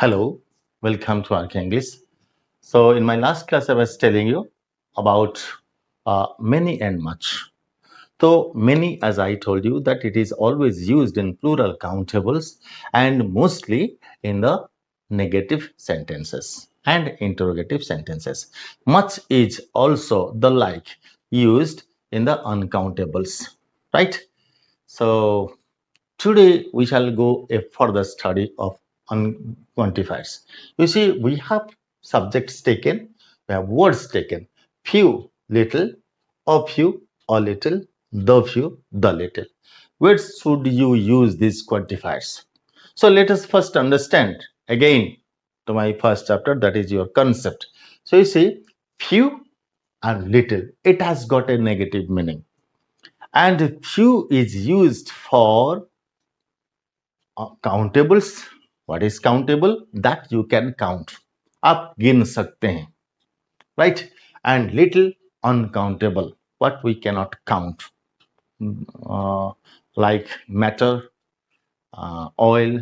Hello, welcome to Arc English. So, in my last class, I was telling you about many and much. So, many, as I told you, that it is always used in plural countables and mostly in the negative sentences and interrogative sentences. Much is also the like used in the uncountables, right? So, today we shall go a further study of quantifiers. You see, we have subjects taken, we have words taken, few, little, a few, a little, the few, the little. Where should you use these quantifiers? So let us first understand again to my first chapter, that is your concept. So you see, few and little, it has got a negative meaning. And few is used for countables. What is countable? That you can count, आप गिन सकते हैं, right. And little uncountable, what we cannot count, like matter, oil,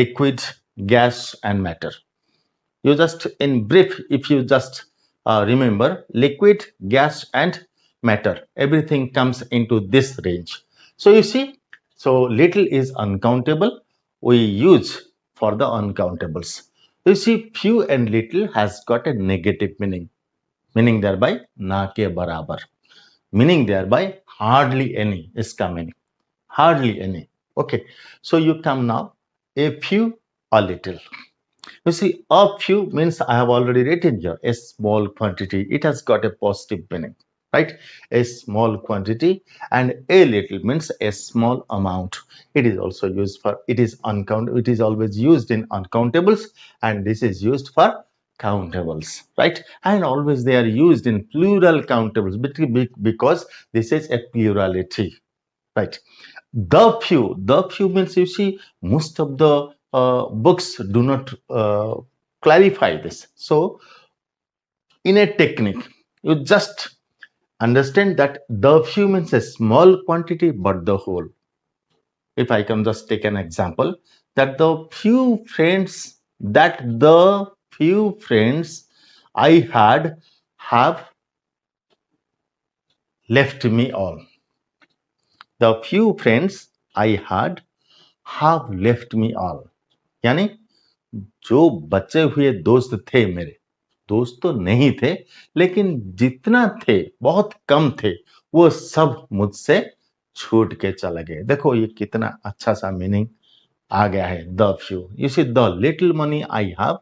liquid, gas and matter. You just, in brief, if you just remember, liquid, gas and matter, everything comes into this range. So you see, so little is uncountable, we use for the uncountables. You see, few and little has got a negative meaning thereby na ke barabar, meaning thereby hardly any, iska meaning hardly any. Okay, so you come now, a few, a little. You see, a few means I have already written here, a small quantity. It has got a positive meaning, right? A small quantity. And a little means a small amount. It is also used for, it is uncountable. It is always used in uncountables, and this is used for countables, right? And always they are used in plural countables because this is a plurality, right? The few means, you see, most of the books do not clarify this. So in a technique, you just understand that the few means a small quantity but the whole. If I can just take an example, that the few friends I had have left me all. The few friends I had have left me all. यानी जो बचे हुए दोस्त थे मेरे, दोस्त तो नहीं थे, लेकिन जितना थे बहुत कम थे, वो सब मुझसे छूट के चले गए. देखो ये कितना अच्छा सा मीनिंग आ गया है. The few, you see, the little money I have,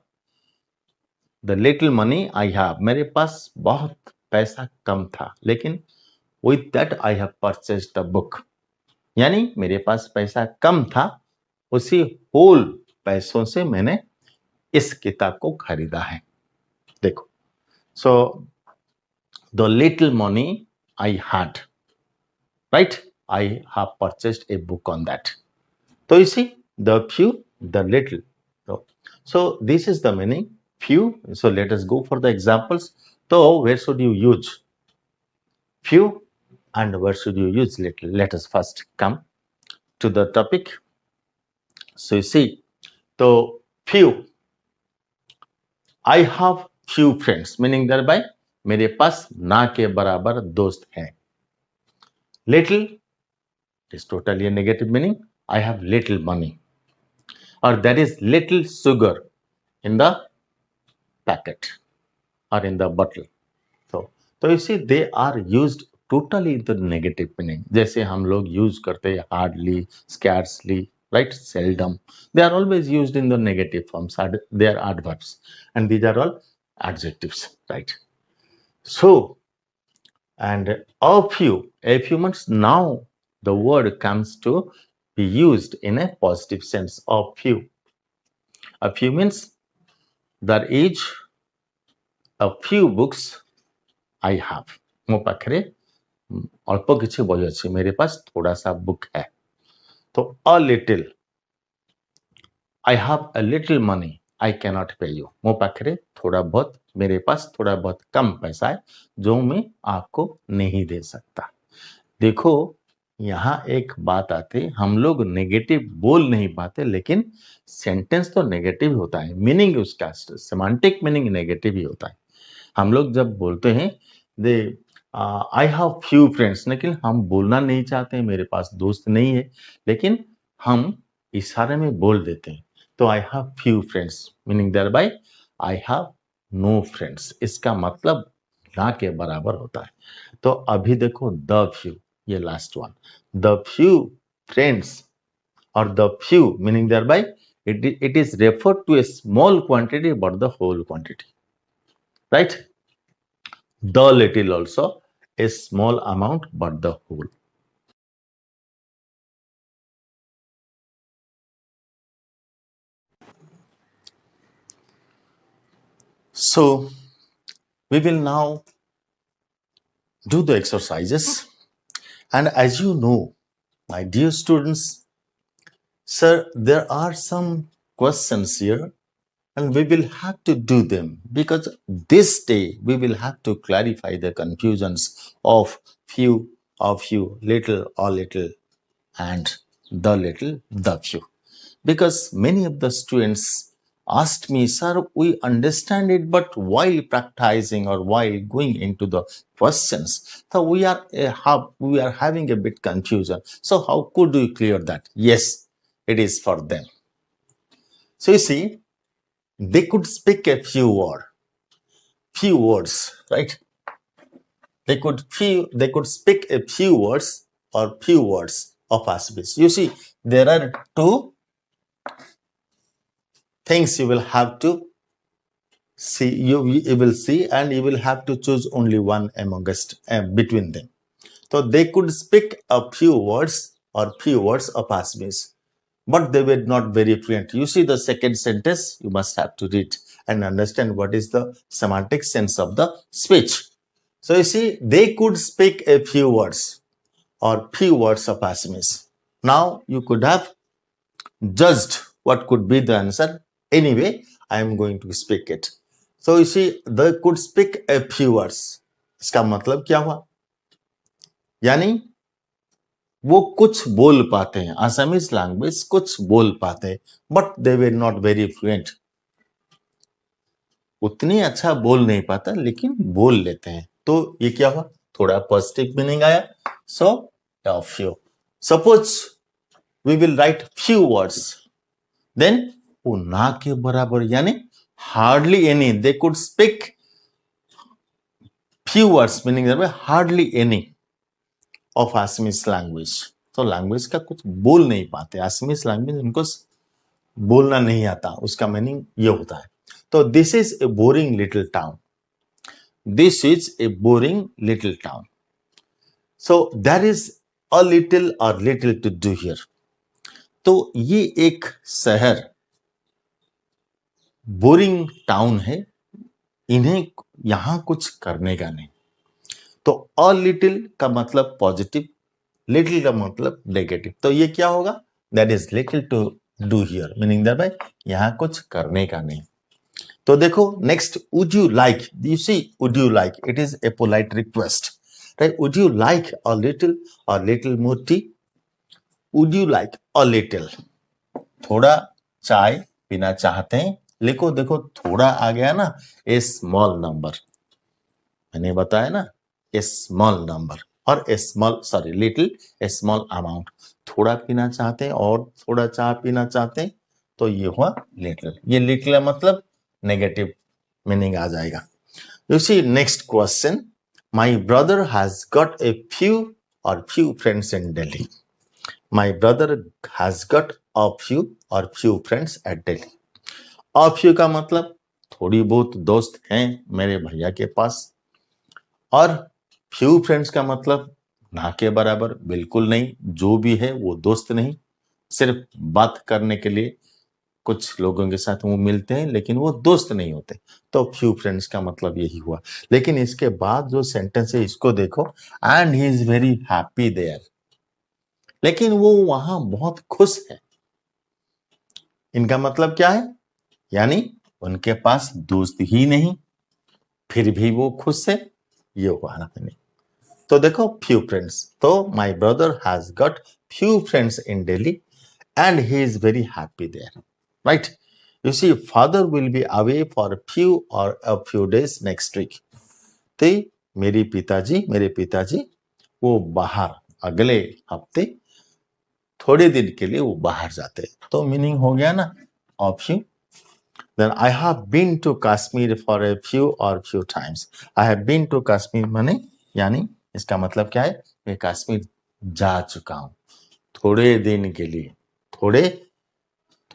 the little money I have, मेरे पास बहुत पैसा कम था, लेकिन with that I have purchased the book. यानी मेरे पास पैसा कम था, उसी होल पैसों से मैंने इस किताब को खरीदा है. देखो, so the little money I had, right, I have purchased a book on that. तो you see, the few, the little. So this is the meaning few. So let us go for the examples. So where should you use few and where should you use little? Let us first come to the topic. So you see, so few, I have few friends, meaning thereby मेरे पास ना के बराबर दोस्त हैं. Little is totally a negative meaning. I have little money, or there is little sugar in the packet or in the bottle. So you see, they are used totally in the negative meaning. जैसे हम लोग use करते हैं hardly, scarcely, right, seldom. They are always used in the negative forms. They are adverbs, and these are all adjectives, right? So, and a few months now, the word comes to be used in a positive sense. A few means there is a few books I have. ମୋ ପାଖରେ ଅଳ୍ପ କିଛି ବହି ଅଛି, मेरे पास थोड़ा सा book है. तो a little, I have a little money, I cannot pay you. ମୋ ପାଖରେ थोड़ा बहुत, मेरे पास थोड़ा बहुत कम पैसा है जो मैं आपको नहीं दे सकता. देखो, यहाँ एक बात आती है, हम लोग नेगेटिव बोल नहीं पाते, लेकिन सेंटेंस तो नेगेटिव होता है, मीनिंग उसका सेमांटिक मीनिंग नेगेटिव ही होता है। हम लोग जब बोलते हैं दे आई हैव फ्यू फ्रेंड्स, लेकिन हम बोलना नहीं चाहते हैं, मेरे पास दोस्त नहीं है, लेकिन हम इशारे में बोल देते हैं। तो I have few friends meaning thereby I have no friends, इसका मतलब ना के बराबर होता है। तो अभी देखो द फ्यू, ये last one, the few friends और the few meaning thereby it is referred to a small quantity but the whole quantity, right? The little also a small amount but the whole. So we will now do the exercises, and as you know, my dear students, sir, there are some questions here and we will have to do them because this day we will have to clarify the confusions of few, little or little, and the few. Because many of the students asked me, sir, we understand it, but while practicing or while going into the questions, so we are having a bit confusion. So how could we clear that? Yes, it is for them. So you see, they could speak a few words, right? They could speak a few words or few words of a speech. You see, there are two things you will have to see. You will see, and you will have to choose only one amongst between them. So they could speak a few words or few words of a speech, but they were not very fluent. You see the second sentence, you must have to read and understand what is the semantic sense of the speech. So you see, they could speak a few words or few words of Assamese. Now you could have judged what could be the answer. Anyway, I am going to speak it. So you see, they could speak a few words. इसका मतलब क्या हुआ? यानी वो कुछ बोल पाते हैं, असमीज लैंग्वेज कुछ बोल पाते हैं, but they were not very fluent, उतनी अच्छा बोल नहीं पाता लेकिन बोल लेते हैं। तो ये क्या हुआ? थोड़ा पॉजिटिव मीनिंग आया। So few, suppose we will write few words, then वो ना के बराबर यानी hardly any, they could speak few words meaning hardly any of Assamese language. तो लैंग्वेज का कुछ बोल नहीं पाते, असमीज लैंग्वेज उनको बोलना नहीं आता, उसका मीनिंग ये होता है। तो this is a boring little town, this is a boring little town. So there is a little और लिटिल टू डू हियर। तो ये एक शहर बोरिंग टाउन है, इन्हें यहां कुछ करने का नहीं। तो अ लिटिल का मतलब पॉजिटिव, लिटिल का मतलब नेगेटिव। तो ये क्या होगा? That is little to do here meaning that by यहां कुछ करने का नहीं। तो देखो next, would you like, you see would you like, it is a polite request, right? Would you like a little more tea? Would you like a little, थोड़ा चाय पीना चाहते हैं? लिखो, देखो थोड़ा आ गया ना, ए स्मॉल नंबर, मैंने बताया ना, ए स्मॉल नंबर, और ए स्मॉल सॉरी लिटिल ए स्मॉल अमाउंट, थोड़ा पीना चाहते हैं और थोड़ा चाय पीना चाहते हैं, तो ये हुआ लिटिल। ये लिटिल मतलब नेगेटिव मीनिंग आ जाएगा। You see next question, my brother has got a few friends in Delhi. My brother has got a few friends at Delhi. A few का मतलब थोड़ी बहुत दोस्त हैं मेरे भैया के पास, और फ्यू फ्रेंड्स का मतलब ना के बराबर, बिल्कुल नहीं, जो भी है वो दोस्त नहीं, सिर्फ बात करने के लिए कुछ लोगों के साथ वो मिलते हैं लेकिन वो दोस्त नहीं होते। तो फ्यू फ्रेंड्स का मतलब यही हुआ। लेकिन इसके बाद जो सेंटेंस है इसको देखो, and he is very happy there, लेकिन वो वहां बहुत खुश है। इनका मतलब क्या है? यानी उनके पास दोस्त ही नहीं, फिर भी वो खुश है, ये हुआ ना। तो देखो few friends. तो my brother has got few friends in Delhi and he is very happy there. Right? You see, father will be away for a few days next week. तो मेरे पिताजी वो बाहर अगले हफ्ते थोड़े दिन के लिए वो बाहर जाते हैं। तो मीनिंग हो गया ना of you. Then I have been to Kashmir for a few times. I have been to Kashmir माने यानी इसका मतलब क्या है, मैं कश्मीर जा चुका हूं थोड़े दिन के लिए, थोड़े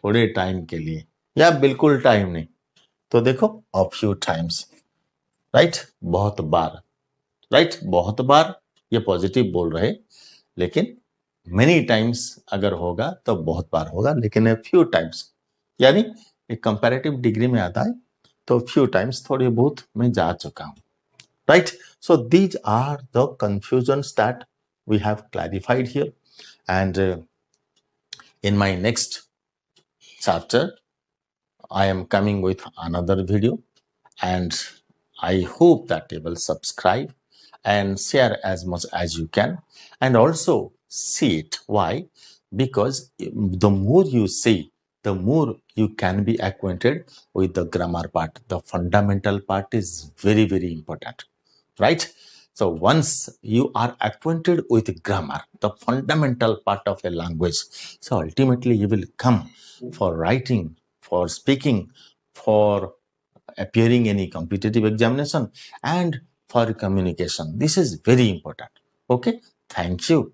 थोड़े टाइम के लिए या बिल्कुल टाइम नहीं। तो देखो a few times, राइट, बहुत बार, राइट, बहुत बार ये पॉजिटिव बोल रहे, लेकिन मेनी टाइम्स अगर होगा तो बहुत बार होगा, लेकिन a few times यानी एक कंपैरेटिव डिग्री में आता है, तो फ्यू टाइम्स थोड़े बहुत मैं जा चुका हूं, right. So these are the confusions that we have clarified here and in my next chapter I am coming with another video, and I hope that you will subscribe and share as much as you can, and also see it. Why? Because the more you see, the more you can be acquainted with the grammar part. The fundamental part is very, very important, right? So once you are acquainted with grammar, the fundamental part of a language, so ultimately you will come for writing, for speaking, for appearing any competitive examination, and for communication. This is very important. Okay, thank you.